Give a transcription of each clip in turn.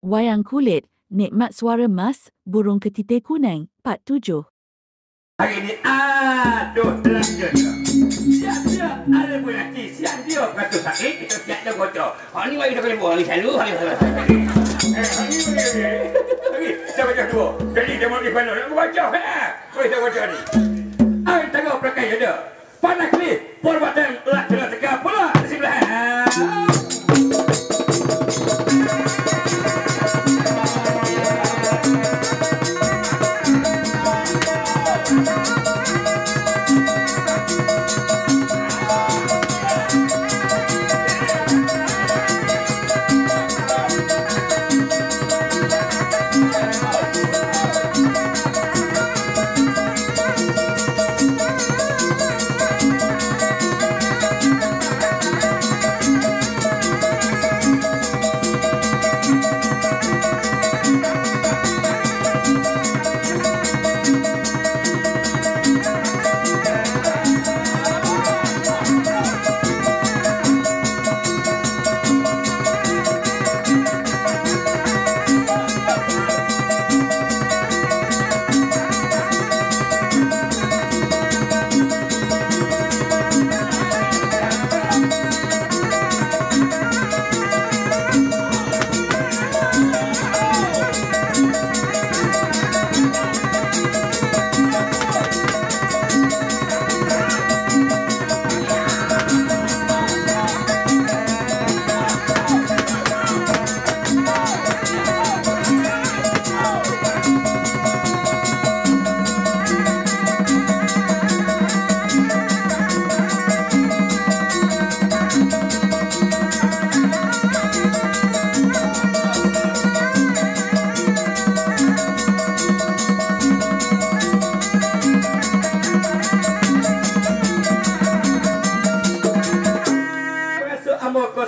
Wayang Kulit, Nikmat Suara Mas, Burung Ketite Kuning, Part 7. Hari ni aduh terlanjur. Siap-siap ada pun nanti. Siap dia kata sakit, kita siap dah kocok. Hari ni mari kita kena buang hari selalu. Hari ni. Hari kita baca dua. Jadi dia mau di mana? Nak baca kan? Kita baca ni. Ai tengok pekai ada. Panak ni, perbatan lah kena tegak pula di sebelah.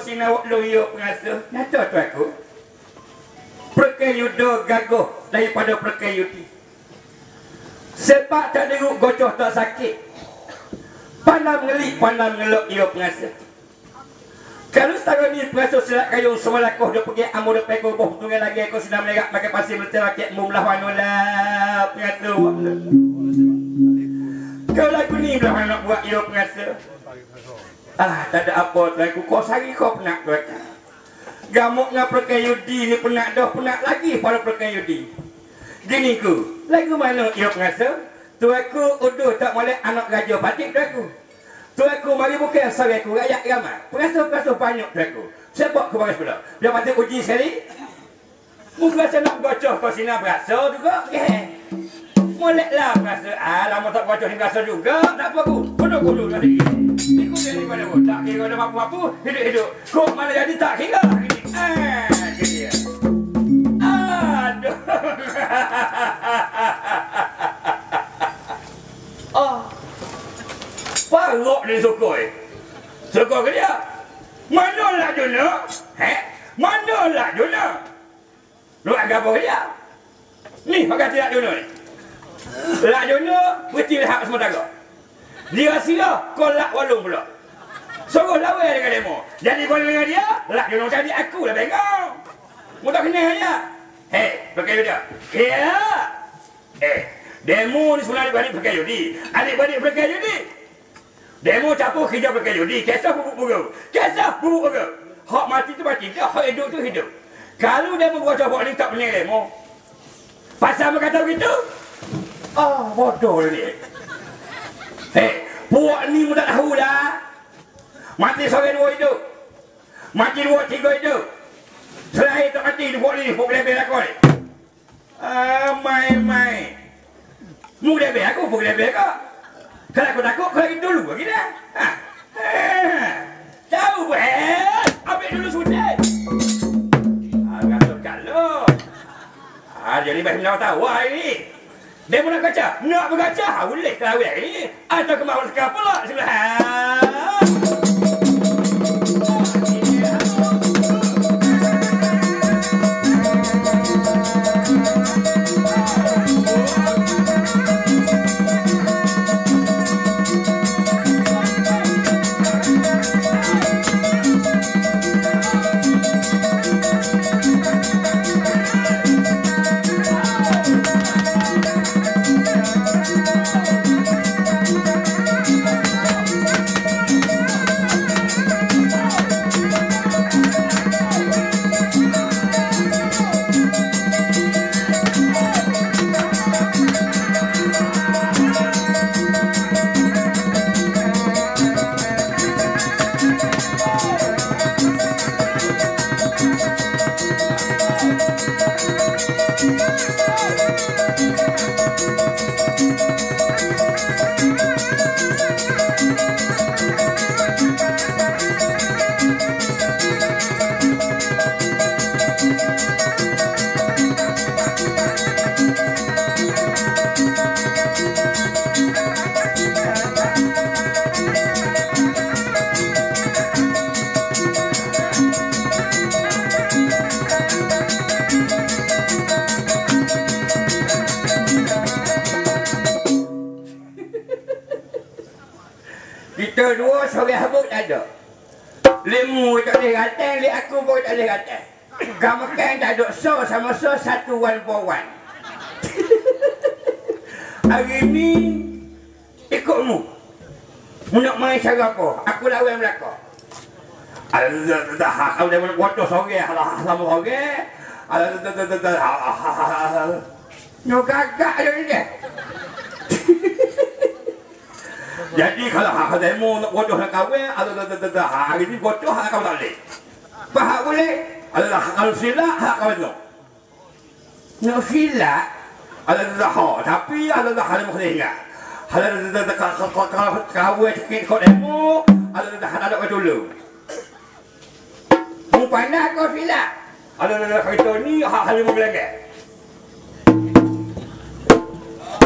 Sinawak loyok pengasuh. Nyata tu aku. Perkai yudo gagoh daripada perkai yudi. Sebab tak dengung gocoh tak sakit. Pandam ngelik, pandam ngelok ia pengasuh. Kalau setara ni pengasuh silap kayu semalakoh dia pergi amur dia peko boh tunggal lagi aku sedang melegak pakai pasir meletak rakyat mumlah wanulah pengasuh. Kau lagu ni belah nak buat ia pengasuh. Tak ada apa tu kau sehari kau penat tu. Gamuk dengan perkai yudi ni penat dah, penat lagi pada perkai yudi. Gini ku, lagu mana ia pengasa? Tu aku uduh tak molek anak raja batik tu aku. Tu aku mari bukan sari aku rakyat ramai. Pengasuh banyak tu aku. Siapa aku baris pula? Dia batik uji sekali. Mu rasa nak bocoh kau sini berasa juga. Moleklah pengasuh. Lama tak bocoh ni berasa juga. Tak apa aku. Kudu lagi. Ikut dari mana pun. Tak kira ada mampu-mampu. Hidup-hidup. Kok mana jadi tak kira. Jadi dia. Aduh. Parok dia sokoi. Sokoi ke dia? Manalah Juna? Manalah Juna? Lu agak apa dia? Ni, pakai tidak Juna ni. Lak Juna, berhenti lihat semua tagak. Dia sila, kau lak walung pula. Suruh lawan dengan demo. Jadi kau dengan dia, lak Juna jadi aku lah bengong. Mu tak kenal dia. Pakai dia. Ya. Demo ni sebenarnya adik-beradik pakai judi. Adik-beradik pakai judi. Demo campur kerja pakai judi. Kisah bubuk-bubuk. Hak mati tu mati. Hak hidup tu hidup. Kalau demo buat coba ni tak benar demo. Pasal berkata begitu? Bodoh ni. Puak ni mu tak tahu lah. Mati sore dua hidup. Mati dua tiga hidup. Selain tak mati puak ni. Puak lebih aku ni. Mai. Mu lebih aku. Puak lebih aku. Kalau aku takut, kau lagi dulu lagi dah. Tahu buat. Ambil dulu sudah. Kalau. Jadi baik nak tahu ini. Dia pun nak kaca. Nak berkaca. Boleh tahu ini. Atau kemauan sekarang pula sebelah. dua sore habuk tak ada. Lemu tak boleh ratang, lek aku pun tak boleh ratang. Kau makan tak ada so sama so, satu one for one. Hari ni ikutmu. Mu nak main cara apa? Aku lawan belakang. Kau dah bodoh sore, sama sore. Nak gagak je ni dia. Jadi kalau hak demo nak bodoh nak kahwin, hari ni bodoh hak kau tak boleh. Faham boleh? Kalau silap hak kau nak. Nak silap tapi hal mau kena ingat. Kalau kahwin sikit kau demo, ada dulu. Mu panas kau silap. Kereta ni hal mau gelenggang.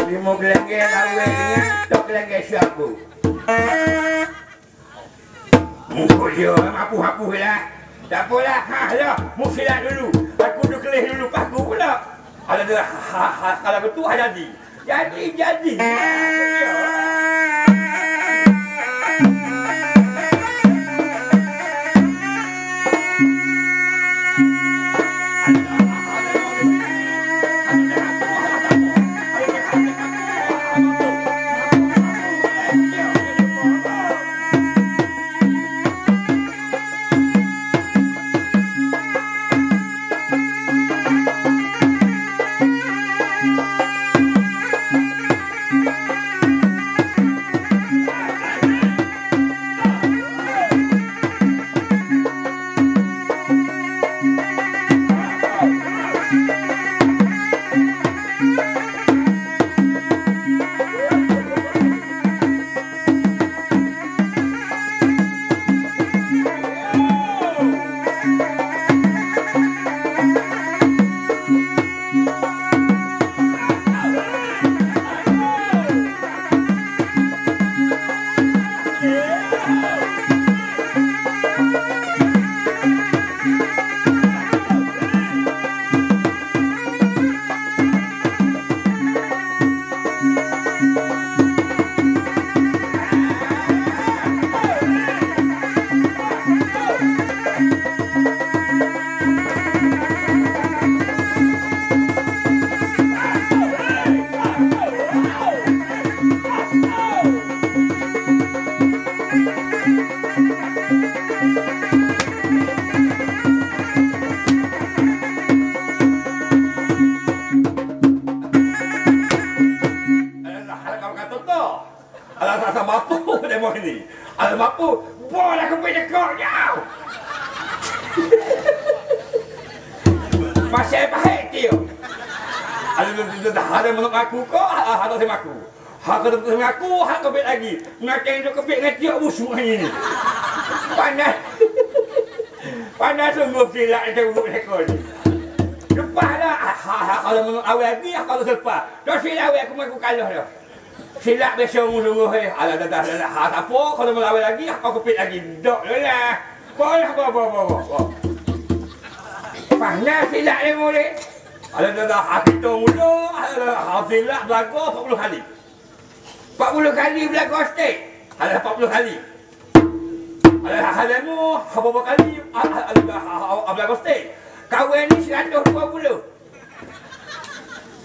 5 gelenggang kahwin dengan tok gelenggang siapa? Mungkul dia, mapuh-mapuh lah. Tak apalah, lah. Mu silap dulu. Aku duduk kelih dulu, paku pula. Kalau betul, jadi. Jadi. Mampu, bola ke pedekor jauh. Masih baik dia. Ada menurut aku kok, ada sama aku. Hak ada sama aku, hak kebet lagi. Ngatain tu kebet dengan tiap busuk ini. Panas. Panas sungguh silap dia urut ekor ni. Lepas dah. Kalau menurut awal lagi, kalau selepas. Dah silap awal aku mengaku kalah dah. Silap biasa sungguh-sungguh. Alah, tak apa. Kalau melawal lagi, aku kepit lagi. Dok lah. Boleh, apa. Panas silap dia boleh. Alah, kita mula. Alah, silap berlaku 40 kali. 40 kali berlaku stek. Alah, 40 kali. Alah, halamu berapa kali. Alah, berlaku stek. Kawan ni 120.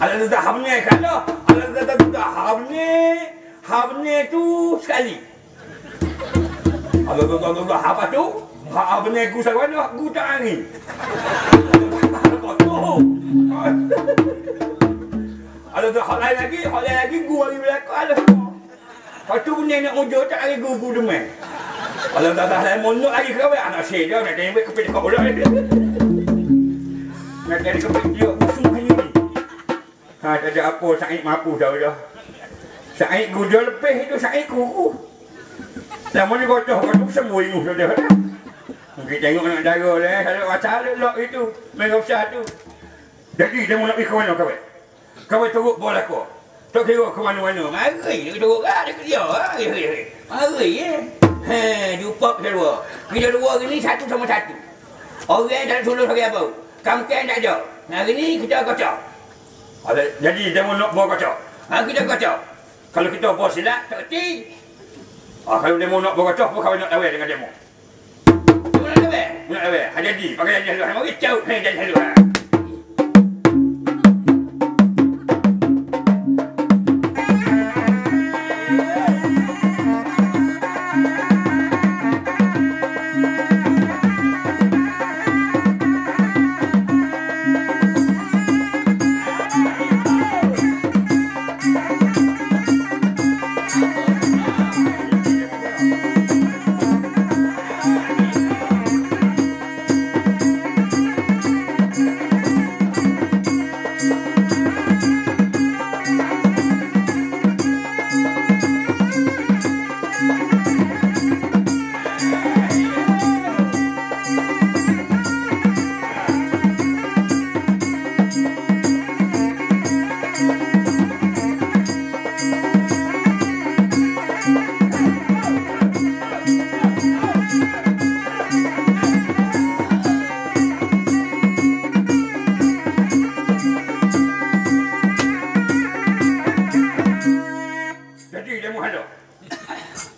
Ada dah hamnya kalau ada dah hamnya tu sekali. Ada apa tu? Hamnya ku sawana ku tak angin. Ada hal lain lagi gua lagi belakang ada. Patu punya nak ujo tak lagi gua demai. Kalau dah lain monok lagi kau anak saya nak tengok kepit kau pula. Nak tengok kepit dia musuh ni. Tak ada apa, Said mampu dah. Said gudul lebih itu Said kuku. Lama ni kocoh semua inguh dah. Mungkin tengok anak dara lah, kalau macam lelok itu, mengusah tu. Jadi dia nak pergi ke mana kawai? Kawai turut bola aku. Tak kira ke mana-mana. Mari dia turut lah, dia kerja. Mari ya. Jumpa kita dua. Kita dua hari ni satu sama satu. Orang tak suluh lagi apa. Kamu kan tak ada. Hari ni kita kocok. Jadi dia nak bawa kocok. Kita kocok. Kalau kita bawa silap, tak kerti. Kalau demo nak berkocok pun kau nak lawai dengan demo. Demo nak lawai? Nak lawai. Jadi, pakai janji dulu. Mari caut ni janji dulu.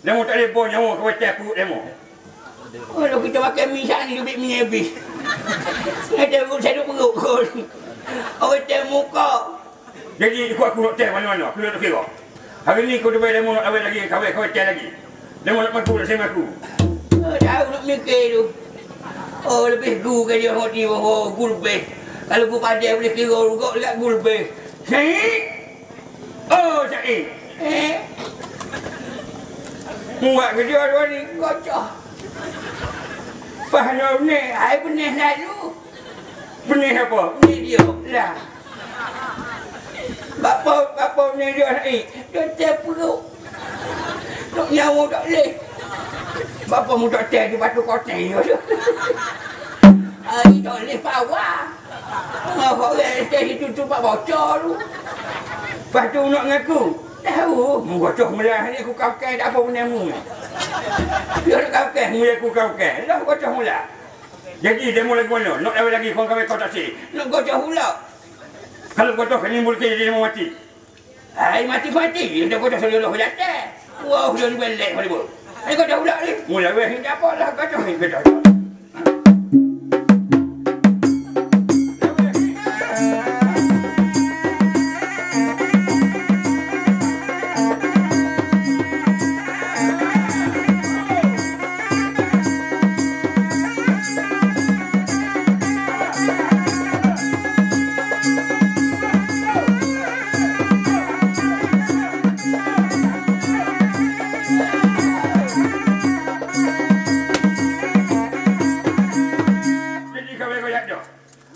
Demo tak boleh bawa nyawa ke wajah perut demo. Kalau kita makan mi saat ni, duduk mi habis. Ada perut saya duduk perut kot. Orang teh muka. Jadi ikut aku nak teh mana-mana, aku nak kira. Hari ni kau bayar demo nak awet lagi, kau teh lagi. Demo nak maku, nak saya maku. Tahu nak mikir tu. Oh, lebih gu ke dia hoti, oh, gu lebih. Kalau gu padai boleh kira juga dekat gu lebih. Syahid? Oh, Syahid. Muat kerja dua ni, kocok. Faham ni, saya benih lalu. Benih apa? Benih dia lah. Bapa benih dia ni, dia teh perut. Nak nyawa tak boleh. Bapa mu tak teh, dia batu kotel dia tu. Dia tak boleh pawah. Orang teh itu tu pak bocor tu. Lepas tu nak ngaku. Tahu, menggocok melah ni aku kau-kau tak apa benda mu. Dia nak kau-kau, mula aku kau-kau. Lah gocok mula. Jadi demo lagi mana? Nak lagi kau kau tak si. Nak gocok pula. Kalau gocok ni mula dia mau mati. Ai mati. Dia gocok seluruh jatuh. Wah, dia belek boleh bu. Ai gocok pula ni. Mula weh ni apa lah gocok ni gocok.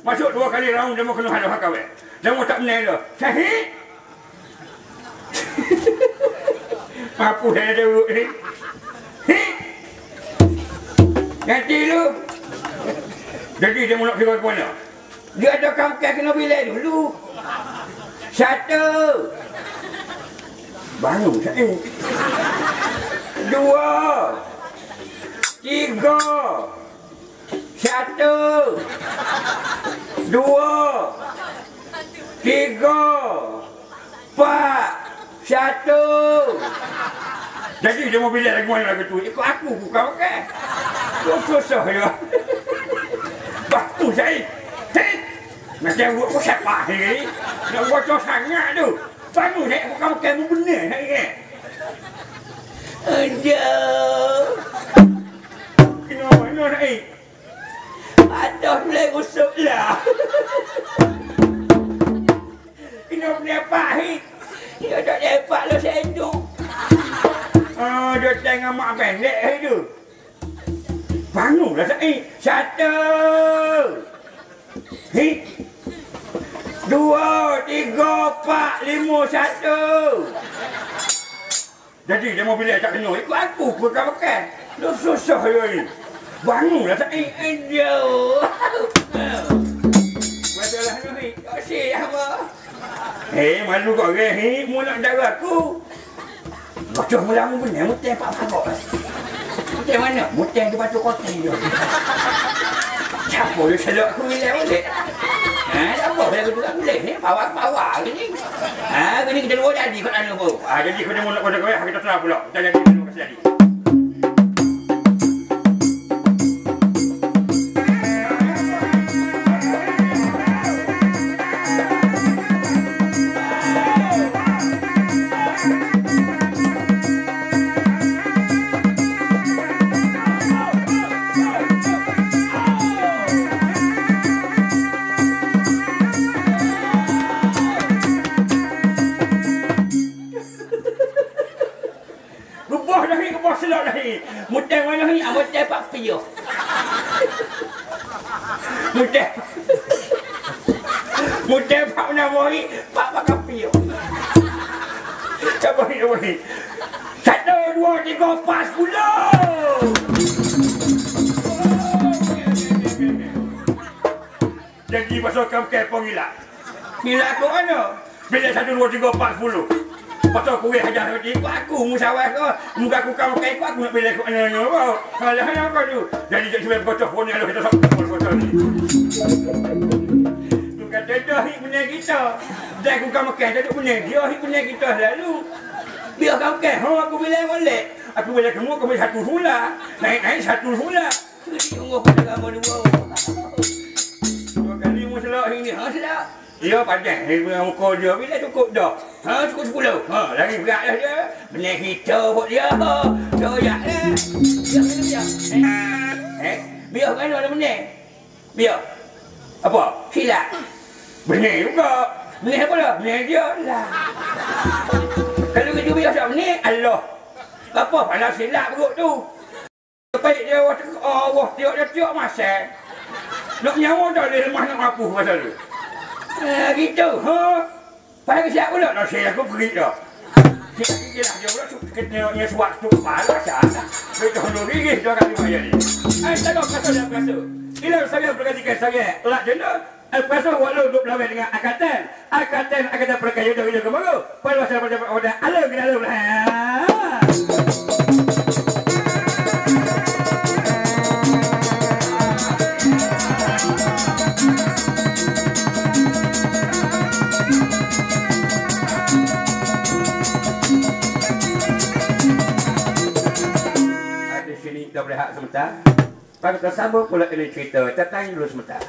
Masuk 2 kali round demo kena halau hak kawin. Demo tak menang dah. Syahid. Mampu saya ada urut ni. Nanti lu. Jadi dia nak kira ke mana? Dia ada kamkai kena bilai dulu. 1. Baru Syahid. 2. 3. 1, 2, 3, 4, 1. Jadi dia mau pilih lagu mana lagu tu? Ikut aku kau kan? Kau susah ya. Baku saya. Hei, macam buat kau siapa ni? Nak buat kau sangat tu. Baku saya kau kamu benar saya. Aduh. Kenapa nak naik? Aduh, boleh rusuk lah. Kena boleh pahit. Dia tak lepak lah senduk. Dia tengah mak pendek tu. Bangunlah saya. 1. 2, 3, 4, 5, 1. Jadi dia mau pilih tak kena. Ikut aku pekan-pekan. Dia susah dia ni. Bangunlah saya. Aduh. Masalah ni. Tak sih apa. Malu kau ke? Mu nak darah aku. Bocor mula mu benar. Mutih pak-pak. Mutih mana? Mutih di batu kotak dia. Siapa dia selok aku boleh. Tak apa. Saya kedua boleh. Pawak-pawak ni. Ini kita luar jadi kat dalam tu. Jadi kita mula pada kau. Kita terang pula. Kita jadi dulu kasi jadi. ni apa cepat pio. Mudah. Mudah pak nama ni pak pakai pio. Apa ni? 1, 2, 3, 4, 10. Jadi pasal kamu kepong gila. Gila aku mana? Bila 1, 2, 3, 4, 10. Pasal aku hajar seperti itu, aku musyawarah kau. Muka aku kamu kayak aku nak bila aku mana-mana kau. Halah kau tu. Jadi jadi sebab bocor phone ni kita sok bocor ni. Tu kata dah hit punya kita. Dah aku kamu makan duduk punya dia hit punya kita lalu. Biar kau makan, aku bila boleh. Aku bila kamu boleh 1 hula. Naik 1 hula. Tunggu pada kamu dua. 2 kali muslak ini. Selak. Dia pandai. Dia punya muka dia. Bila cukup dah? Cukup 10. Lagi berat dah dia. Benar kita buat dia. Doyak lah. Biar kan ada benar? Biar. Apa? Silap. Benar juga. Benar apa dah? Benar dia lah. Kalau kita biar tak benar, Allah. Apa? Panas silap perut tu. Baik dia Allah tiap-tiap masa. Nak nyawa dah dia lemah nak mampu pasal tu. Gitu. Pada siap pula nak saya aku pergi dah. Dia lah dia pula kena suat tu kepala sana. Betul dulu dia kali bayar ni. Tengok kasut dia kasut. Ila saya perhatikan saya. Lak jenak pasal walau duk lawan dengan Akatan perkaya dah ke mana? Pada masa pada alam kena alam lah. Kita berehat sebentar. Pada kita sambung pula ini cerita. Tetang dulu sebentar.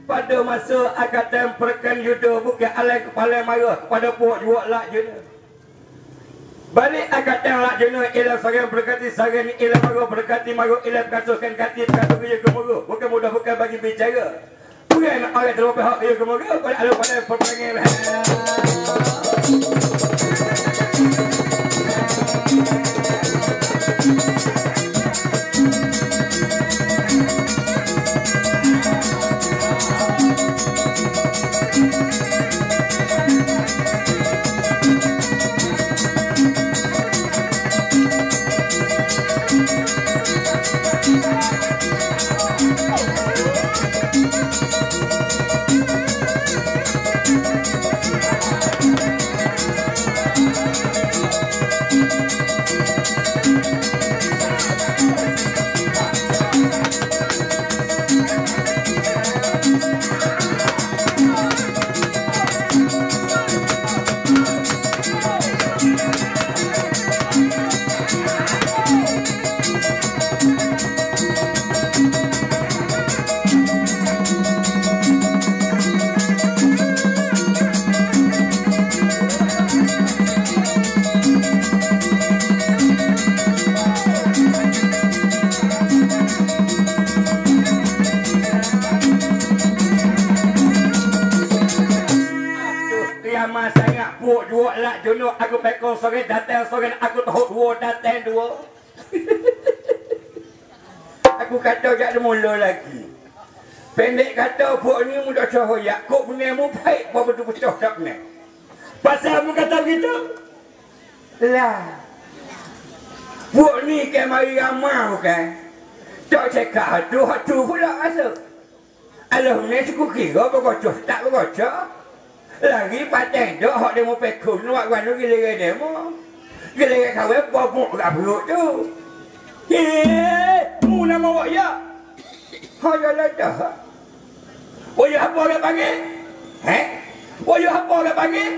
Pada masa Akatan Perkan Yuda bukan alai kepala marah kepada puak juak lak jenak. Balik Akatan lak jenak ialah sarang berkati sarang ialah marah berkati marah ialah berkasuhkan kati berkasuh ia gemuruh. Bukan mudah bukan bagi bicara. Bukan orang terlupa hak ia gemuruh. Pada alu pada perperangan. Aku pekong sore datang sore aku tahu dua datang dua. Aku kata jak ada mula lagi. Pendek kata buat ni mudah cahaya. Kok benar mu baik apa betul-betul tak benar. Pasal mu kata begitu? Lah. Buat ni ke mari ramah bukan? Tak cakap hatu pula rasa. Alah ni suku kira berkocok tak berkocok. Lagi pateng dok hak demo pekun nak wanu gila demo. Gila kawin bobok kat perut tu. Mu nama awak ya. Haya lah dah. Oya apa orang panggil? Oya apa orang panggil?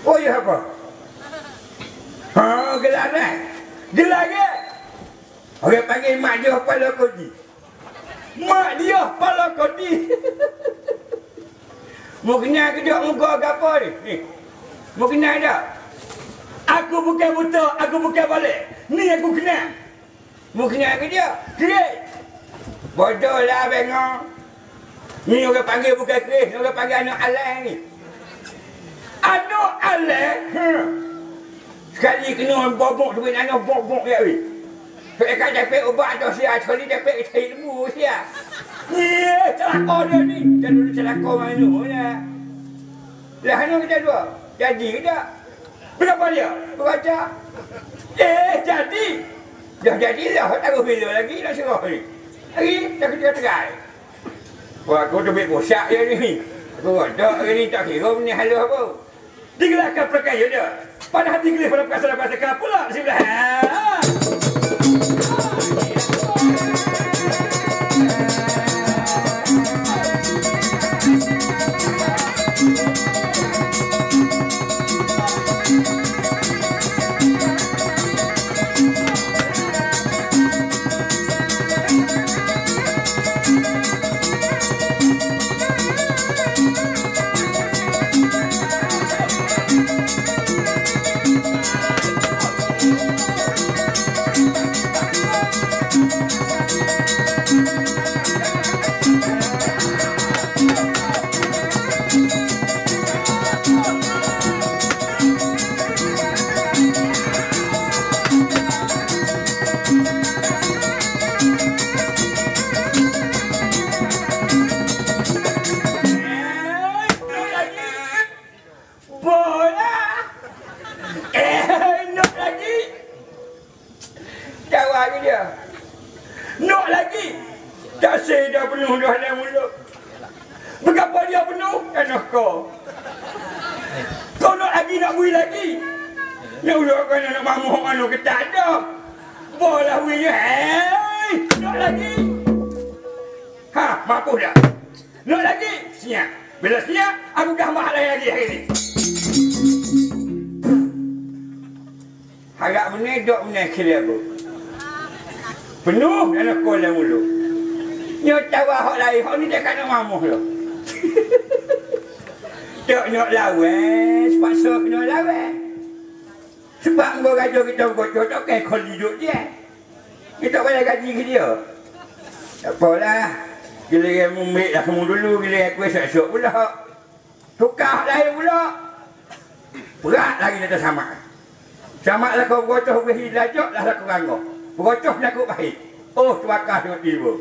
Oya apa? Gelaran. Gelaran. Orang panggil mak dia kepala kodi. Mak dia kepala kodi. Mau kenal ke dia muka ke apa ni? Mau kenal tak? Aku bukan buta, aku bukan balik. Ni aku kenal. Mau kenal ke dia? Kira. Bodoh lah bengok. Ni orang panggil bukan Chris, ni orang panggil anak Alan ni. Anak Alan? Sekali kena bobok duit anak bobok ya weh. Saya kan dapat ubat tu sia, sekali dapat cari ilmu sia. Ni celaka dia ni. Dan dulu celaka mana lah. Lah hanya kita dua. Jadi ke tak? Berapa dia? Berbaca? Jadi. Dah jadilah. Tak bila lagi nak serah ni. Lagi dah kita terai. Wah, aku tu ambil posak dia ni. Aku rodak hari ni tak kira ni halus apa. Digelarkan perkaya dia. Pada hati gelis pada perkasa-perkasa pula di sebelah. Penuh dalam kolam mulu. Nyok tawa hak lain, hak ni dia kena mamuh lah. Tak nak lawan, sepaksa kena lawan. Sebab engkau raja kita berkocok, tak kena kau hidup dia. Kita tak boleh gaji ke dia. Tak apalah. Giliran mumbik lah semua dulu, giliran aku esok-esok pula. Tukar lain pula. Berat lagi dia sama. Sama lah kau berkocok, berhilajak lah kau ranggok. Berkocok nak baik. Oh, terbakar tengok tiba.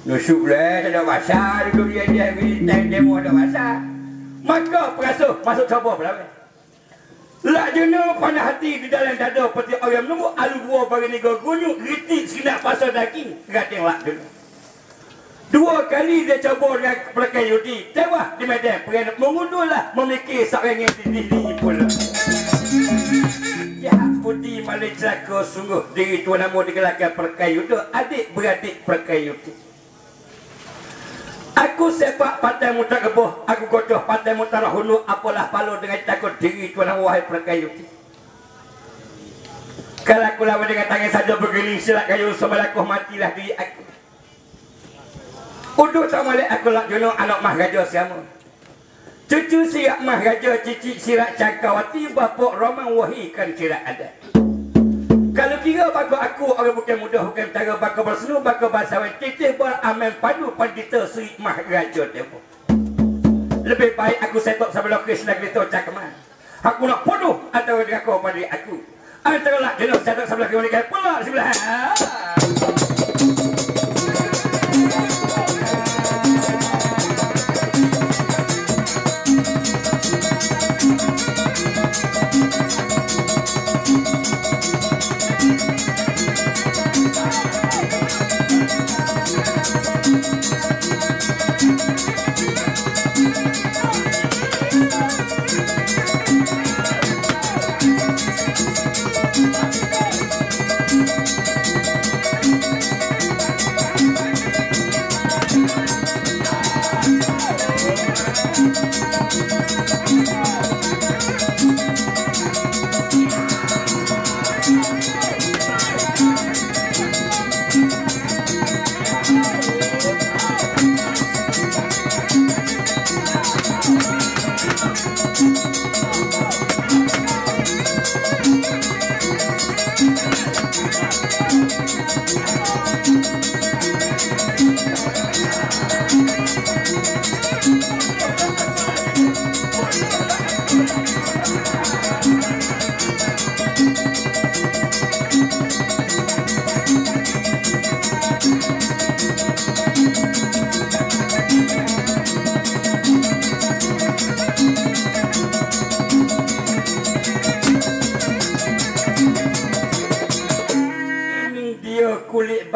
Nusuk lah, tak ada basah. Dulu dia demo ada basah. Maka perasuh masuk cabur pula. Lak jenuh panah hati di dalam dada peti orang menunggu alu dua bagi negara gunyuk ritik sekinak pasal daging. Gating lak jenuh. Dua kali dia cabur dengan pelakon Yudi. Tewas di medan. Pergi mengundurlah memiliki seorang yang diri pula. Jahat putih malai celaka sungguh. Diri tuan nama digelarkan perkayu tu. Adik-beradik perkayu tu. Aku sepak pantai mutar kebuh. Aku kocoh pantai mutar hulu. Apalah palu dengan takut diri tuan nama wahai perkayu tu. Kalau aku lawan dengan tangan saja bergeling silap kayu sebalakuh matilah diri aku. Uduk tak malik aku lak jono anak mah raja siapa. Cucu siap mah raja, cicit sirat cangkawati, bapak Roman wahikan sirat ada. Kalau kira bagus aku orang bukan mudah, bukan tentara, bakal bersenu, bakal bahasawan, titih beramal padu pandita Sri Mah Raja tempoh. Lebih baik aku setok sama lokis lagi tu cakaman. Aku nak bunuh atau dia kau pada aku. Antara lak jenuh setok sama lokis wanita pula sebelah.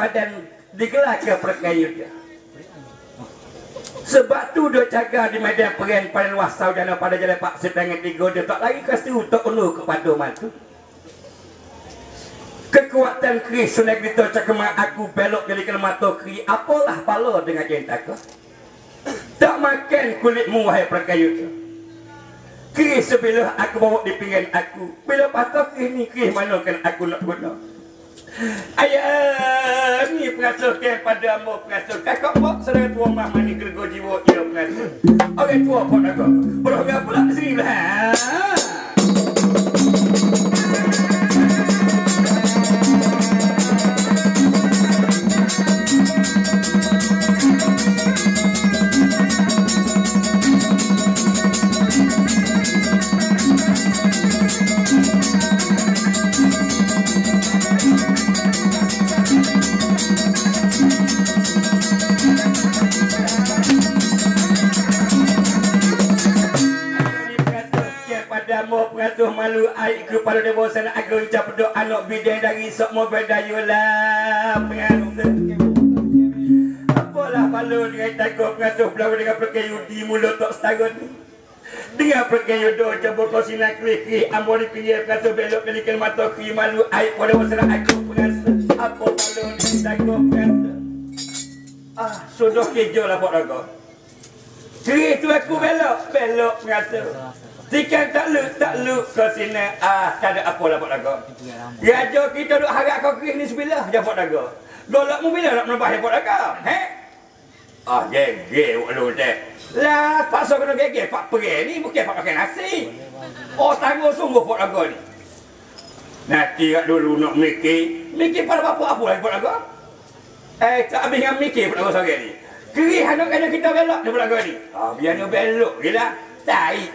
badan digelar ke Perkayuda. Sebab tu dia jaga di medan perang pada luas saudara pada jalan Pak Setangan 3 dia tak lagi kasi untuk ulu kepada mantu. Kekuatan kri sunai kita cakap aku belok jadi kena mata kri apalah pala dengan cinta kau. Tak makan kulitmu wahai Perkayuda. Kri sebelah aku bawa di pinggan aku. Bila patah kri ni kri mana kan aku nak guna. Ayah ni pengasuh ke pada ambo pengasuh. Kakak bok saudara tua mah mani gergo jiwa ia pengasuh. Orang tua pun aku. Berapa pula sini lah. Pengasuh malu aik kepada dia bawa sana aku ucap doa anak bidang dari sok mobil dayulah pengasuh. Apalah malu dengan takut pengasuh berlawan dengan Perkayudi mulut tak setahun ni. Dengan Perkayuda coba kau sinar klik-klik ambo di pinggir pengasuh belok belikan mata kiri malu aik pada bawa sana aku pengasuh. Apa malu dengan takut pengasuh. Sudah kejo lah Pak Raga. Kiri tu aku belok pengasuh. Tikan tak lu ke sini. Tak ada apa lah Pak Daga. Raja kita duk harap kau kris ni sebelah je Pak Daga. Golakmu bila nak menebah ya Pak Daga? Gege lu dek. Lah paksa kena gege Pak Perih ni bukan Pak pakai nasi. Tangguh sungguh Pak Daga ni. Nanti kat dulu nak mikir pada bapa apa lagi Pak Daga? Tak habis dengan mikir Pak Daga sore ni. Kris anak kena kita belok ni Pak Daga ni. Biar dia belok gila. Tai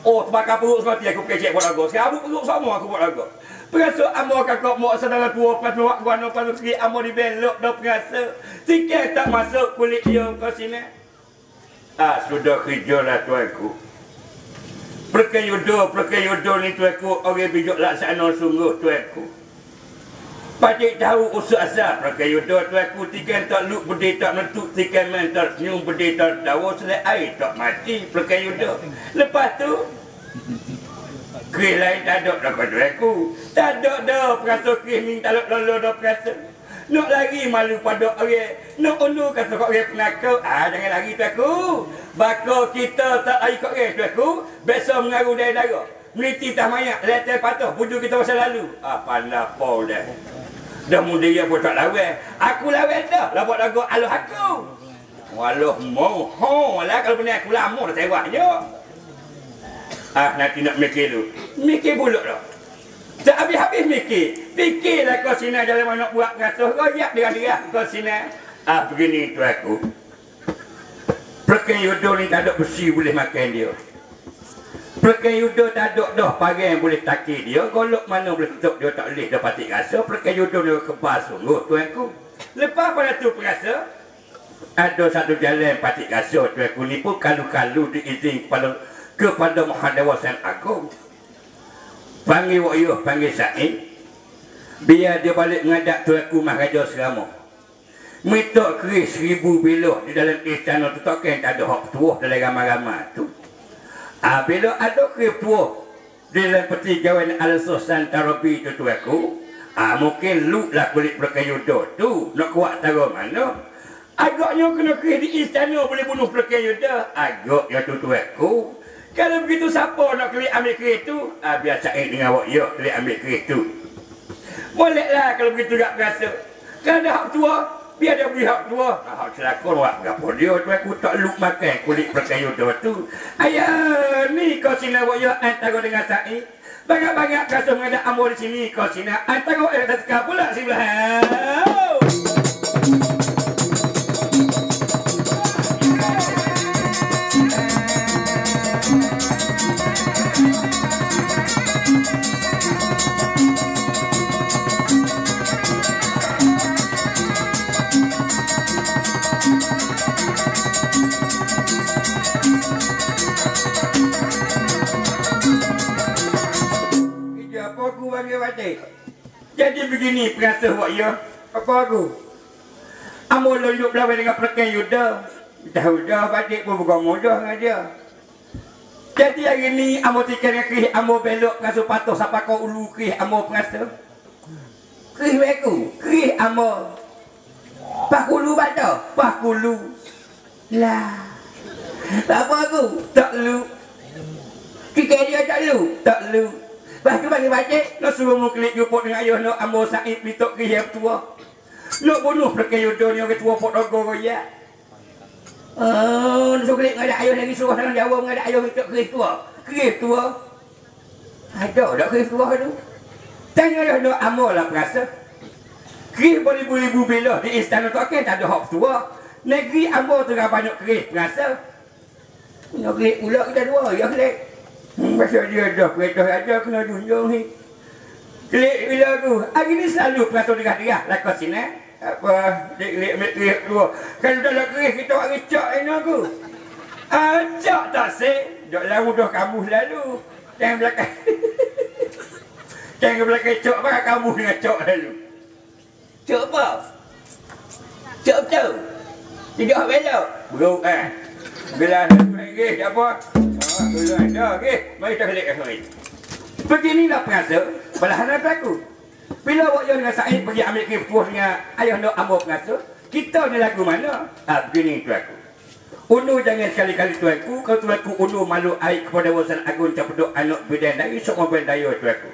terbakar perut semua aku kecek Pak Daga. Sekarang abuk perut semua aku Pak Daga. Pengasuh amor kakak mak saudara tua pas mak guano pas kiri amor di belok dah pengasuh. Tiket tak masuk kulit dia kau sini. Sudah kerja lah tuanku. Perkayuda ni tuanku orang bijak laksana sungguh tuanku. Padik tahu usul asal Perkayuda tuanku tikan tak luk berdeh tak mentuk tikan mental senyum berdeh tak tahu selai air tak mati Perkayuda. Lepas tu kris lain tak ada dah pada aku. Tak ada dah pengasuh kris ni tak lalu dah pengasuh. Nak lari malu pada orang. Nak ulu kata kat orang penakut. Jangan lari tu aku. Bakal kita tak lari kat orang tu aku. Besok mengaruh dari darah. Meliti tak banyak. Letak patah. Pujuk kita masa lalu. Pandai pau dah. Dah muda dia pun tak lawan. Aku lawan dah. Lapor lagu aluh aku. Walau mohon lah. Kalau benar aku lama dah tewaknya. Nanti nak mikir dulu. Mikir buluk dah. Tak habis-habis mikir. Fikirlah kau sini jalan mana nak buat pengasuh. Royak dengan dia. Kau sini. Begini tu aku. Perkayuda ni tak ada besi boleh makan dia. Perkayuda tak ada dah parang boleh takir dia. Golok mana boleh tutup dia tak boleh. Dia patik rasa. Perkayuda ni kebal sungguh tu aku. Lepas pada tu pengasuh. Ada satu jalan patik rasa tu aku ni pun kalu-kalu diizin kepada Mahadawasan Agung. Panggil Wakyuh, panggil Sa'id. Biar dia balik mengadap tu aku Maharaja Selama. Minta keris 1000 bilah di dalam istana tu takkan tak ada hak tuah dalam ramai-ramai tu. Bila ada keris tuah di dalam peti gawan Al-Susan Tarabi tu aku. Mungkin lu lah kulit Perkayuda tu. Nak kuat taruh mana. Agaknya kena keris di istana boleh bunuh Perkayuda. Agaknya tu aku. Kalau begitu siapa nak kelik ambil keris tu? Biar Sa'id dengan Wakyuh kelik ambil keris tu. Bolehlah kalau begitu tak berasa. Kalau ada hak tua, biar dia beri hak tua. Hak celakon buat berapa dia tu aku tak luk makan kulit Perkayuda tu. Ayah ni kau sini Wakyuh antara dengan Sa'id. Banyak-banyak kasut mengadap amor di sini kau sini. Antara Wakyuh tak sekal pula sebelah. Jadi begini pengasuh Wakyuh. Apa aku? Amo lolok lawan dengan Perken Yuda. Tahu dah badik pun bukan mudah dengan dia. Jadi hari ni amo tikar dengan kerih amo belok perasa patuh sampai kau ulu kerih amo perasa. Kerih aku, kerih amo. Pakulu bada, pakulu. Lah. Apa aku? Tak lu. Tikar dia tak lu, tak lu. Lepas tu bagi badik, nak suruh mu klik jupuk dengan ayah nak amo Said pitok kerih yang tua. Nak bunuh Perken Yuda ni orang tua pok dogo royak. Nak suruh klik mengadak ayah lagi suruh tangan Jawa mengadak ayah pitok kerih tua. Kerih tua. Ada tak kerih tua tu? Tanya ayah nak amo lah perasa. Kerih beribu-ribu bila di istana tu akan tak ada hak tua. Negeri amo tu banyak kerih perasa. Nak klik pula kita dua, ya klik. Masa dia dah kereta ada kena junjung ni. Klik bila aku. Hari ni selalu perasa derah-derah lakon sini. Apa klik dua. Kalau dah nak kerih kita buat recak ini aku. Cak tak sih. Dok lah mudah kamu selalu. Jangan belakang. Jangan belakang cak apa kamu dengan cak lalu. Cak apa? Cak betul. Tidak belok. Bro bila lagi apa? Bila ada okey. Mari kita balik hari. Beginilah perasa belahan aku. Bila awak dengan Said pergi ambil kipuh dengan ayah nak ambil perasa, kita ni lagu mana? Begini tu aku. Unu jangan sekali-kali tuanku, kalau tuanku unu malu air kepada Wasan Agung Capedok anak bidadari sok mobil daya tuanku.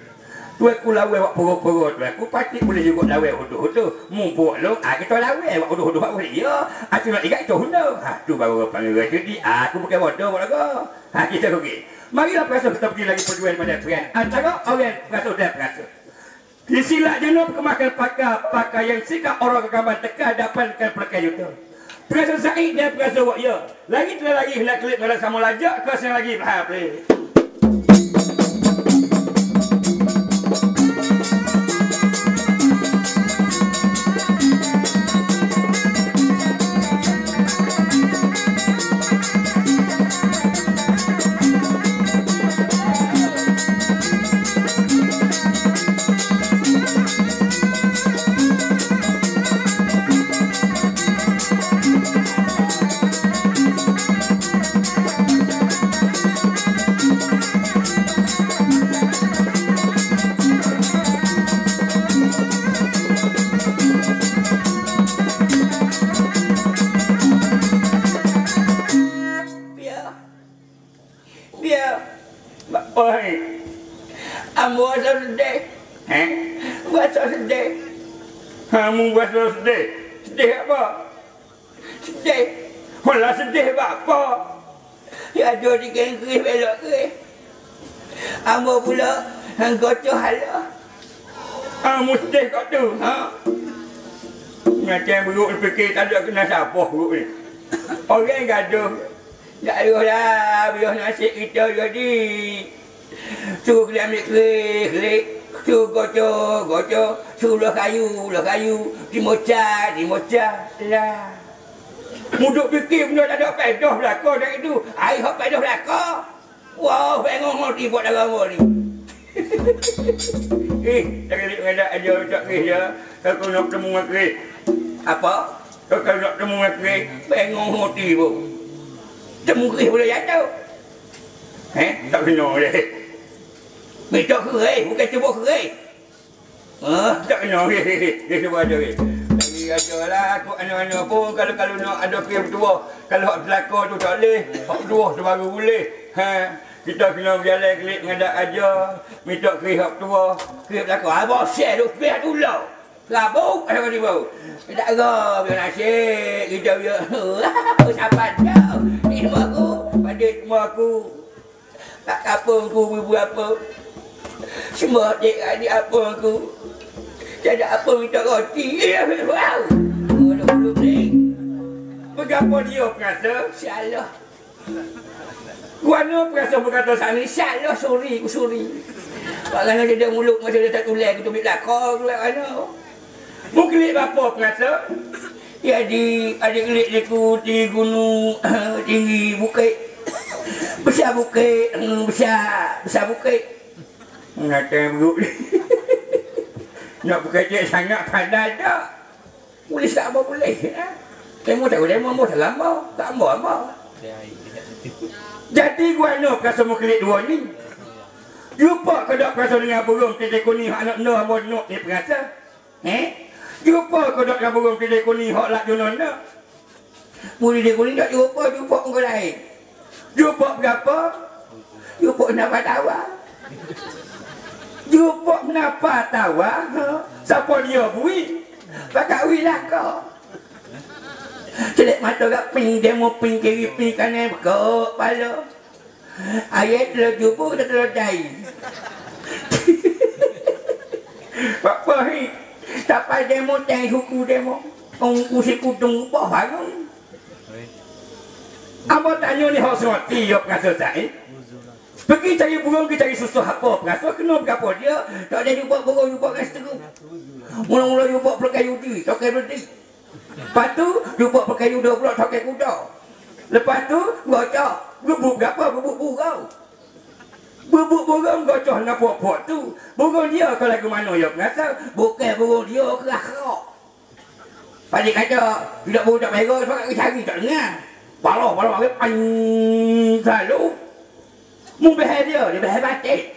Tuanku lawe wak poro-poro tuanku, pasti boleh juga lawe hudu-hudu. Mumpuk lo, kita lawe wak hudu-hudu wak boleh ya. Aku nak ikat itu hudu. Tu baru panggil jadi aku bukan bodoh wak lagu. Kita pergi. Marilah perasa kita pergi lagi perjuangan pada friend. Antara orang perasa dan perasa. Disilat jenuh kemakan pakar yang sikap orang kegambar teka dapatkan Perken Yuda. Perasa Said dan perasa wak ya. Lagi telah lagi nak klik pada sama lajak ke yang lagi faham boleh. Ambo asal sedih. Asal sedih. Kamu asal sedih? Sedih apa? Sedih. Malah sedih apa? Ya ada di kerih belok kerih. Ambo pula gocoh hala. Kamu sedih kat tu? Macam buruk fikir tak ada kena siapa buruk ni. Orang gaduh. Tak ada lah. Biar nasib kita jadi. Suruh kena ambil klik, suruh gocok, suruh lah kayu, dimocah lah. Muduk fikir benda tak ada pedah belakang dah itu. Air hak pedah belakang. Wah, pengen mati buat dalam ni. Tak kali mengadak aja ucap kris dia. Kalau nak temu dengan kris. Apa? Kalau nak temu dengan kris, pengen mati pun. Temu kris boleh jatuh. Tak kena dia. Minta kerih, bukan cuba kerih. Tak kena. Dia cuba ada. Lagi ada lah. Aku anak-anak pun kalau nak ada kerih tua. Kalau hak belakang tu tak boleh. Hak tua tu baru boleh. Kita kena berjalan klik mengadak aja. Minta kerih hak tua. Kerih belakang. Abang share tu. Biar dulu. Rabuk. Apa ni bau? Tak ada. Biar nasib. Kita biar. Sahabat kau. Ni semua aku. Padik semua aku. Tak apa aku. Ibu apa. Semua adik-adik apa aku. Tak ada apa minta roti. Wow. Dulu ni. Berapa dia perasa? Salah. Guana perasa berkata sana. Salah sorry. Kerana dia ada mulut masa dia tak tulis. Kita ambil lakar. Mungkin berapa perasa? Ya adik-adik dia di gunung tinggi bukit. Besar bukit. Besar bukit. Nak buruk ni. Nak berkecek sangat pandai tak? Polis tak apa boleh. Demo tak boleh, demo tak lama. Tak apa. Jadi gua nak perasa muklik dua ni. Jumpa ke dak perasa dengan burung titik kuning hak nak no ambo nok ni perasa. Jumpa ke dak dengan burung titik kuning hak lak jono nak. Burung titik kuning tak jumpa engkau lain. Jumpa berapa? Jumpa napa tawa. Jumpa napa tawa? Siapa dia bui? Pakai ui lah kau. Celek mata kat ping demo ping kiri ping kanan berkok pala. Ayat telah jumpa kita telah jahit. Apa ni? Sampai demo teng suku demo. Ongku si kudung apa bangun. Apa tanya ni hak seroti ya perasa saya. Pergi cari burung, pergi cari susu apa perasa. Kena berapa dia. Tak ada jumpa burung, jumpa kat seteru. Mula-mula jumpa pelkai yudi, tokai berdi. Lepas tu, jumpa pelkai yuda pula, tokai kuda. Lepas tu, gocok. Bubuk berapa? Bubuk burung. Bubuk burung gocok nak puak-puak tu. Burung dia ke lagu mana ya perasa? Bukan burung dia kerak-kerak. Padi kata, tidak burung tak merah, sebab nak cari tak dengar. Balau ambil selalu. Mu behar dia behar batik.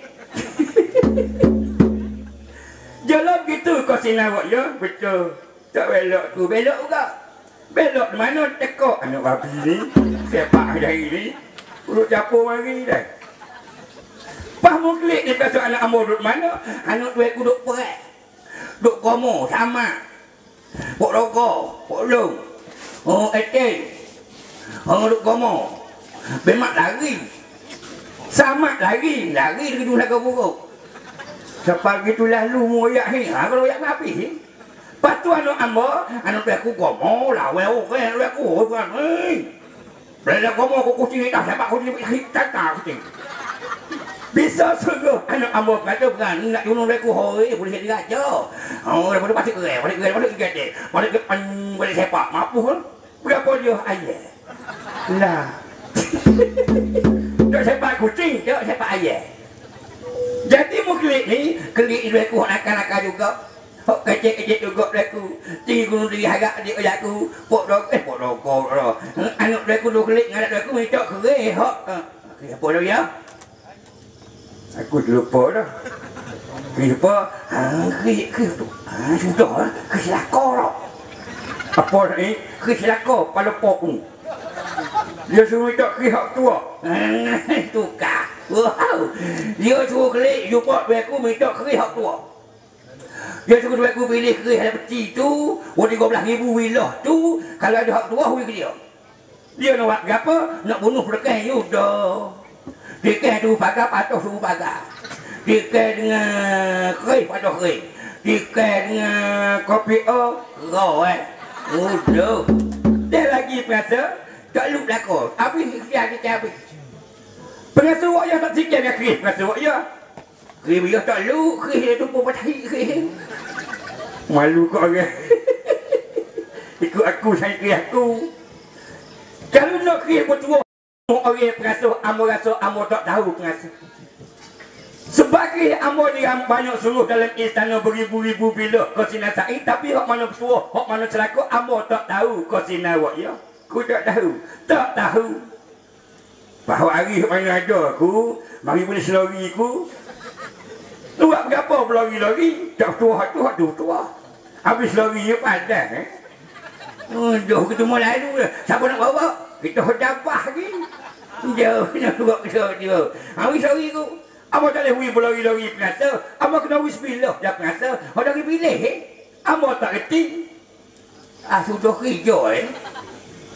Jalan gitu kau sinawak ya, betul. Tak belok tu, belok juga. Belok di mana tekok anak babi ni. Sepak dari ni. Urut capur mari dah. Pas mu klik ni pasal anak amor duduk mana? Anak duit ku duduk perak. Duduk komo, sama. Pok rokok, pok long. Oh, etek. Oh, duduk komo. Bemak lari. Sama lari dia kedua lagu buruk. Sampai gitu lalu moyak ni. Kalau moyak ngapi ni. Lepas tu anak aku komo lah. Anak aku kan. Bila komo aku kucing dah. Sampai kucing tak kucing. Bisa sungguh anak ambo kata bukan. Nak tolong aku hoi. Boleh jadi raja. Oh, daripada pasti kerek. Balik sepak. Mampu kan. Berapa dia ayah? Lah. Tak sepak kucing. Tak sepak ayah. Jadi mu klik ni, klik aku nakal-nakal juga. Hok kecek-kecek juga aku. Tinggi gunung tinggi harap adik aku. Pok rokok. Anak aku dua klik dengan anak aku minta kereh. Hok. Apa dah ya? Aku lupa dah. Kenapa? Kereh tu. Sudah lah. Kereh lakar lah. Apa ni? Kereh lakar pada pokok. Dia suruh minta kereh hak tua. Tukar. Wow. Dia suruh kelik jumpa duit aku minta kerih hak tua. Dia suruh duit aku pilih kerih ada peti tu, 13,000 wilah tu, kalau ada hak tua hui ke dia. Dia nak buat berapa? Nak bunuh perkah yuda. Perkah tu pagar patah suruh pagar. Perkah dengan kerih patah kerih. Perkah dengan kopi raw Udah. Dia lagi perasa tak lup lakor. Habis kita habis. Pengasuh ya tak sikit dengan kerih pengasuh ya. Kerih dia tak lu, kerih dia tumpuk patah kerih. Malu kau orang. Ikut aku, saya kerih aku. Kalau nak kerih bertuah, orang pengasuh, amor tak tahu pengasuh. Sebab kerih amor dia banyak suruh dalam istana beribu-ribu bila kau sinar sa'i. Tapi hak mana bertuah, hak mana celaka, amor tak tahu kau sinar wak ya. Ku tak tahu. Tak tahu. Bahawa hari mana ada aku, mari boleh selari aku. Buat berapa berlari-lari? Tak tua hak tu tua. Habis lari dia padan. Jauh ketemu lalu dah. Siapa nak bawa? Kita dapat lagi. Jauh nak buat dia. Habis lari aku. Abang tak boleh berlari-lari pengasa. Abang kena wis bilah dah pengasa. Abang lagi pilih Abang tak reti. Sudah kerja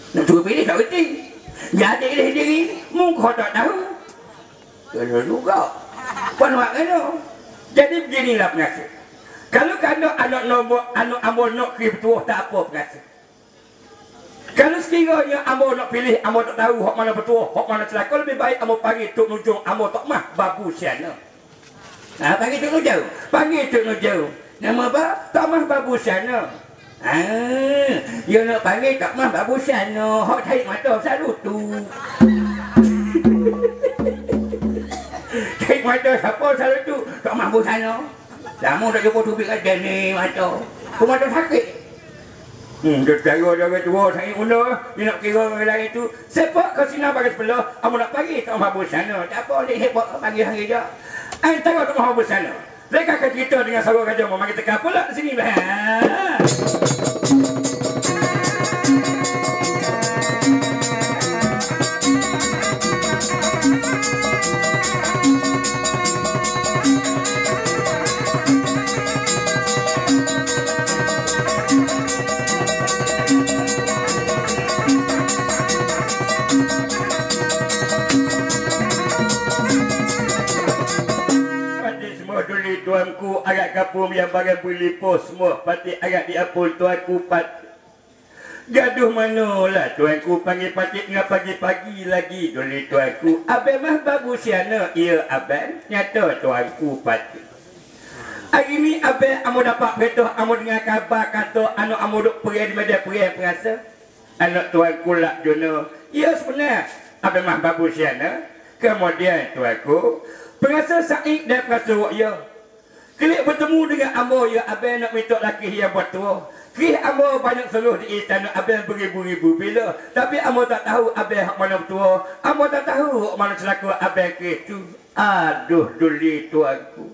nak suruh pilih tak reti. Jadi dia sendiri, muka tak tahu. Kena juga. Puan buat kena. Jadi beginilah pengasuh. Kalau kena anak amor nak kerja bertuah, tak apa pengasuh. Kalau sekiranya amor nak pilih, amor tak tahu hak mana bertuah, hak mana celaka, lebih baik amor panggil Tok Nujung, amor tak mah babu siana. Panggil Tok Nujung. Panggil Tok Nujung. Nama apa? Tak mah babu siana. Dia nak panggil tak mah babu siana. Hak tarik mata selalu tu. Tarik mata siapa selalu tu? Tak mah babu siana. Lama tak jumpa tubik kat ni mata. Aku mata sakit. Dia cara tua sangat guna. Dia nak kira orang lain tu. Sepak kau sinar bagi sebelah. Kamu nak pergi ke rumah busana. Tak apa, dia hebat pagi hari je. Antara ke rumah busana. Mereka akan cerita dengan sahabat Raja Umar. Mari teka pula di sini. Tuanku agak kapum yang bagai beli pos semua pati agak diapun tuanku pat gaduh manalah tuanku panggil pati tengah pagi-pagi lagi dulu tuanku abang mah bagusiana iya abang nyata tuanku pati hari ni abang amu dapat berita amu dengar kabar kata anu amu duk pergi di media pergi perasa anak tuanku lak jono iya sebenarnya abang mah bagusiana kemudian tuanku perasa Said dan perasa ya Kelik bertemu dengan ambo ya abang nak minta laki yang buat tua. Kih ambo banyak seluruh di istana abang beribu-ribu bila. Tapi ambo tak tahu abang hak mana tua. Ambo tak tahu hak mana celaka abang ke tu. Aduh duli tuanku.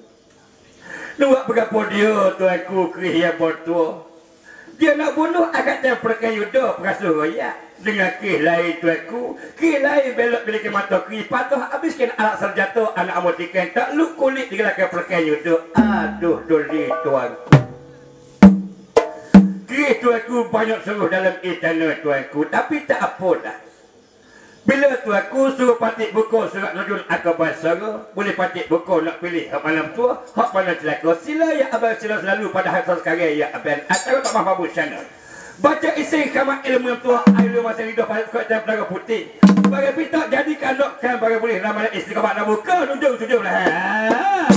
Nuak berapa dia tuanku kih yang buat tua. Dia nak bunuh agak yang perkai yuda perasa royak. Dengan kih lain tuanku. Kih lain belok bilik mata kih. Patuh habiskan alat serjata anak ambo tikan. Tak luk kulit di gelakkan perkai yuda. Aduh doli tuanku. Kih tuanku banyak suruh dalam istana tuanku. Tapi tak apa dah. Bila tuanku suruh patik buku surat nujul akabar sara. Boleh patik buku nak pilih hak mana tua. Hak mana celaka. Sila ya abang sila selalu pada hasil sekarang ya abang. Atau tak mahu babu sana. Baca isi kamar ilmu yang tua. Ilmu masa hidup pada sekolah dan pelaga putih. Bagai pintak jadikan dokkan bagai boleh ramalan istri kamar nak buka. Nujung-nujung lah.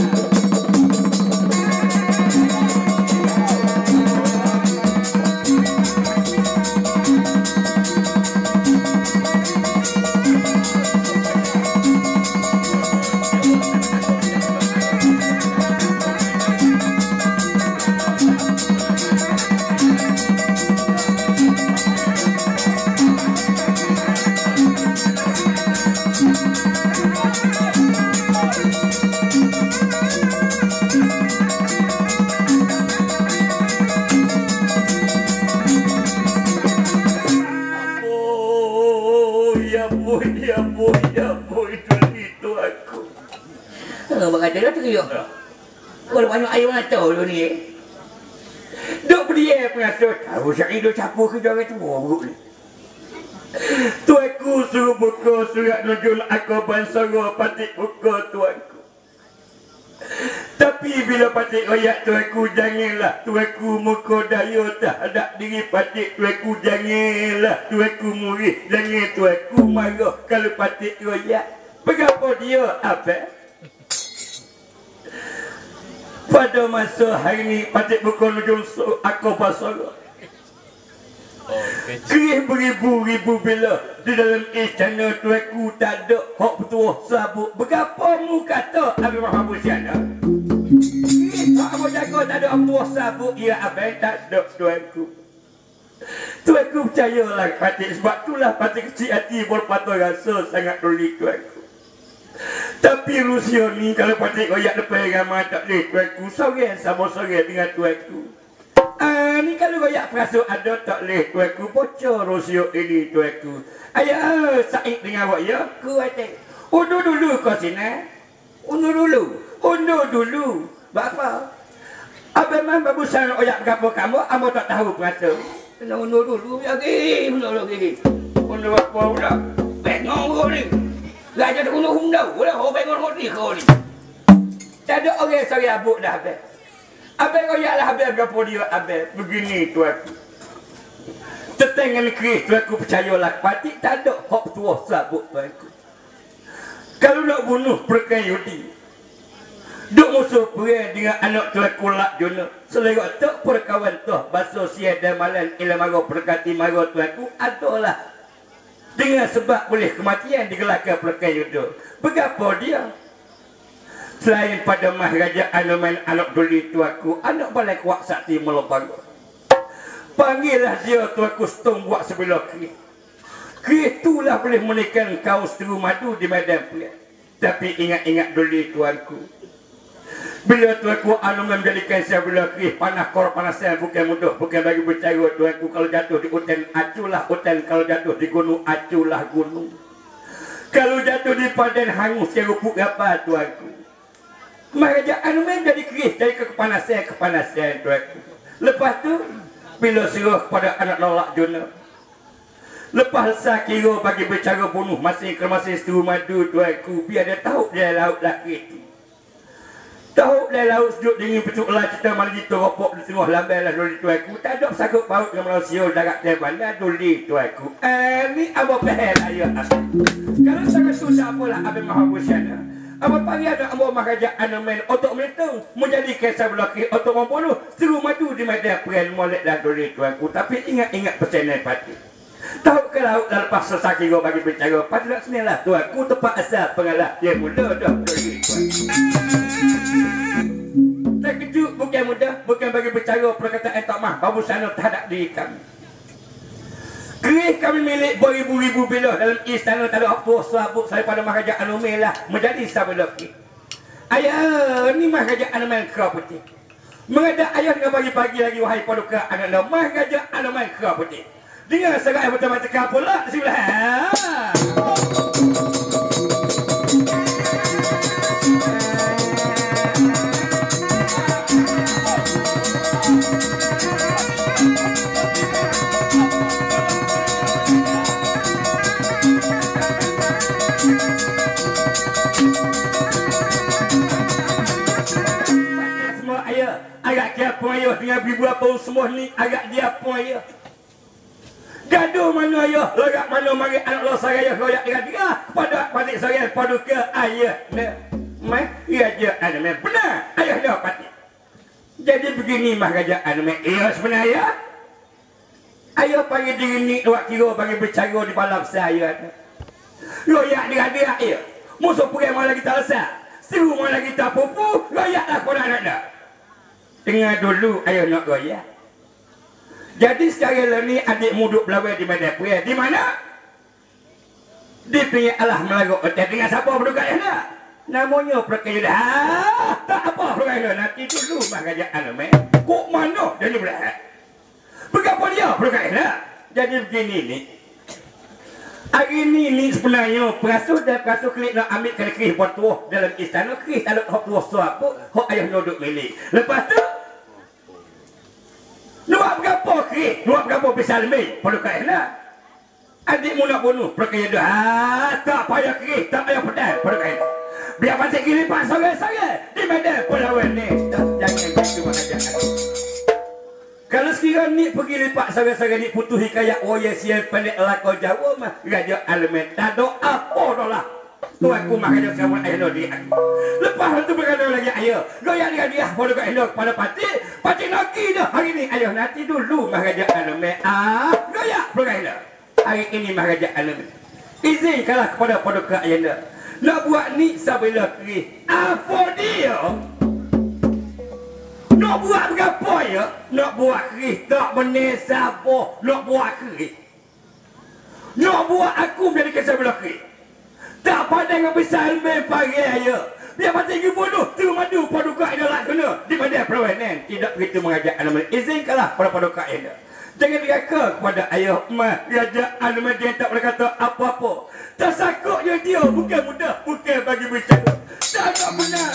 Berkata dah teriak dah. Kalau banyak air mata tu ni. Duk berdiri pengasut. Tahu Syahid duk campur kerja orang tua buruk ni. Tuanku suruh buka surat nujul akaban sara patik buka tuanku. Tapi bila patik royak tuanku janganlah. Tuanku muka daya tak ada diri patik tuanku janganlah. Tuanku murid jangan tuanku marah kalau patik royak. Berapa dia apa? Pada masa hari ni patik buku nujul akabar sara. Kerih beribu-ribu bila di dalam istana tuanku tak ada hak petua sabuk. Berapa mu kata Habib Muhammad Syana? Hak mu jaga tak ada hak petua sabuk. Ya abang tak ada tuanku. Tuanku percayalah patik sebab itulah patik kecil hati berpatah rasa sangat doli tuanku. Tapi Rusia ni kalau patik royak lepas ramai tak boleh tuanku. Sorang sama sorang dengan tuanku. Ni kalau royak perasaan ada tak boleh tuanku. Bocor Rusia ini tuanku. Ayah Said dengan awak ya. Ku atik. Undur dulu kau sini. Undur dulu. Bapa. Abang mah babusan royak berapa kamu. Amo tak tahu perasaan. Kena undur dulu lagi. Undur apa pula? Bengong kau ni. Raja tak guna hundau. Boleh orang bengon ni kau ni. Tak ada orang sorry abuk dah abang. Abang royaklah abang berapa dia abang. Begini tuanku. Tetangga negeri tuanku percayalah. Patik tak ada hak tua sabuk tuanku. Kalau nak bunuh perkai Yudi. Duk musuh perang dengan anak tuanku lak jona. Selera tak perkawan tu. Basuh siang dan malam ila marah perkati marah tuanku. Adalah. Dengan sebab boleh kematian digelarkan pelakon yuda. Berapa dia? Selain pada Maharaja Anoman anak duli tuaku, anak balai kuat sakti melebang. Panggillah dia Tuanku Setong buat sebelah kerih. Kerih itulah boleh menekan kau seteru madu di medan perang. Tapi ingat-ingat dulu Tuanku. Bila Tuanku Anuman menjadikan sebelah kerih, panah kor panasan bukan mudah, bukan bagi bercara Tuanku. Kalau jatuh di hutan, aculah hutan. Kalau jatuh di gunung, aculah gunung. Kalau jatuh di padan, hangus yang rupuk apa Tuanku. Maharaja Anuman jadi kerih, dari kepanasan Tuanku. Lepas tu, bila serah kepada anak nolak Jona, lepas sakira bagi bercara bunuh masing-masing seteru madu Tuanku, biar dia tahu dia laut laki itu. Tahu dia laut sejuk dingin pecuk lah kita malah gitu ropok di tengah lambai lah dulu Tuanku. Tak ada sakut paut dengan manusia darat teban dah dulu Tuanku. Ni abang pehel ayah. Kalau sangat susah apalah abang maha bersana. Abang panggil ada abang Maharaja Anuman untuk menitung menjadi kisah belakang untuk membunuh seru madu di medan perang molek dah dulu Tuanku. Tapi ingat-ingat pesanan pati. Tahu ke laut dah lepas selesai kira bagi bercara. Pati nak sinilah Tuanku tempat asal pengalah dia mula dah dulu Tuanku. Terkejut bukan mudah, bukan bagi bercara perkataan tak mah babu sana terhadap diri kami. Kerih kami milik beribu-ribu bilah dalam istana tak ada apa sabuk saya pada Maharaja Anuman lah menjadi sabila kerih. Ayah, ni Maharaja Anuman Kerah Putih. Mengadak ayah dengan pagi-pagi lagi wahai paduka anak Maharaja Anuman Kerah Putih. Dengan serai macam-macam pula di sebelah. Agak dia pun ayah dengan bibu apa semua ni agak dia pun ayah. Gaduh mana ayah, lagak mana mari anak lo saya royak dengan dia pada patik saya paduka ayah. Mai ia je Anuman benar ayah dah patik. Jadi begini Maharaja Anuman, ia sebenarnya ayah panggil diri ni awak kira bagi bercara di malam saya. Royak dengan dia ayah. Musuh pergi malah kita lesat. Seru malah kita pupu, royaklah kau nak dah. Dengar dulu ayah nak royak. Jadi sekarang ni adik muduk belawai di medan perang. Di mana? Di pinggir alah Melayu hotel. Dengan siapa berduka ayah nak? Namanya Perkaya dah. Tak apa Perkaya dah. Nanti dulu Maharaja Anuman. Kok mana jadi belah? Berapa dia Perkaya dah? Jadi begini ni. Hari ni sebenarnya perasuh dan perasuh kelik nak ambil kena kerih buat tuah dalam istana. Kerih tak ada hak tuah suap pun. Hak ayah duduk milik. Lepas tu nuak berapa kerih? Nuak berapa pisah lebih? Perlu kaya nak? Adikmu nak bunuh? Perkaya dah. Tak payah kerih. Tak payah pedal. Perlu kaya nak? Biar pasal kiri pak sore-sore. Di medan pelawan ni. Jangan begitu Maharaja Anuman. Kalau sekiranya ni pergi lipat sore-sore ni putus hikayat oye siap pendek lakau Jawa mah Raja Anuman. Tak ada apa dah lah. Tuanku Maharaja Anuman ayah dia. Lepas tu berkata lagi ayah. Goyak dengan dia pada kat elok pada pati. Pati lagi dah hari ni ayah nanti dulu Maharaja Anuman. Goyak berkata. Hari ini Maharaja Anuman. Izinkanlah kepada paduka ayah dah. Nak buat ni sabila kerih. Apa dia? Nak buat berapa ya? Nak buat kerih. Tak benar siapa nak buat kerih. Nak buat aku menjadi kesabila kerih. Tak pandai dengan besar ilmu pagi ya. Biar mati pergi bunuh. Terus madu paduka ayah nak kena. Di mana perlawanan. Tidak begitu mengajak Anuman. Izinkanlah pada paduka ayah. Jangan diraka kepada ayah Raja Anuman dia tak boleh kata apa-apa. Tersakutnya dia bukan mudah, bukan bagi bercakap. Tak ada benar.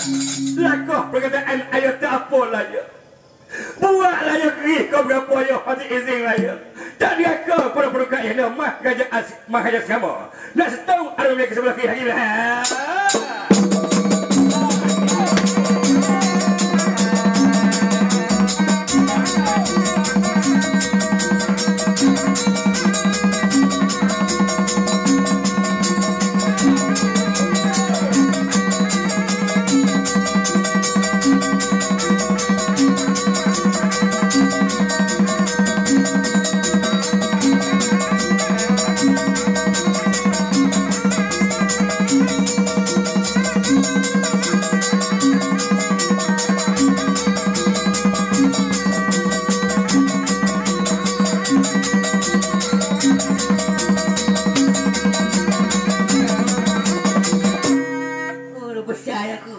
Lakah perkataan ayah tak apalah ya. Buatlah ya kerih kau berapa ayah, pasti izinlah ya. Tak diraka pada paduka ayah Raja Maharaja sama. Nak setahun Anuman ke sebelah kiri lagi lah. besar aku.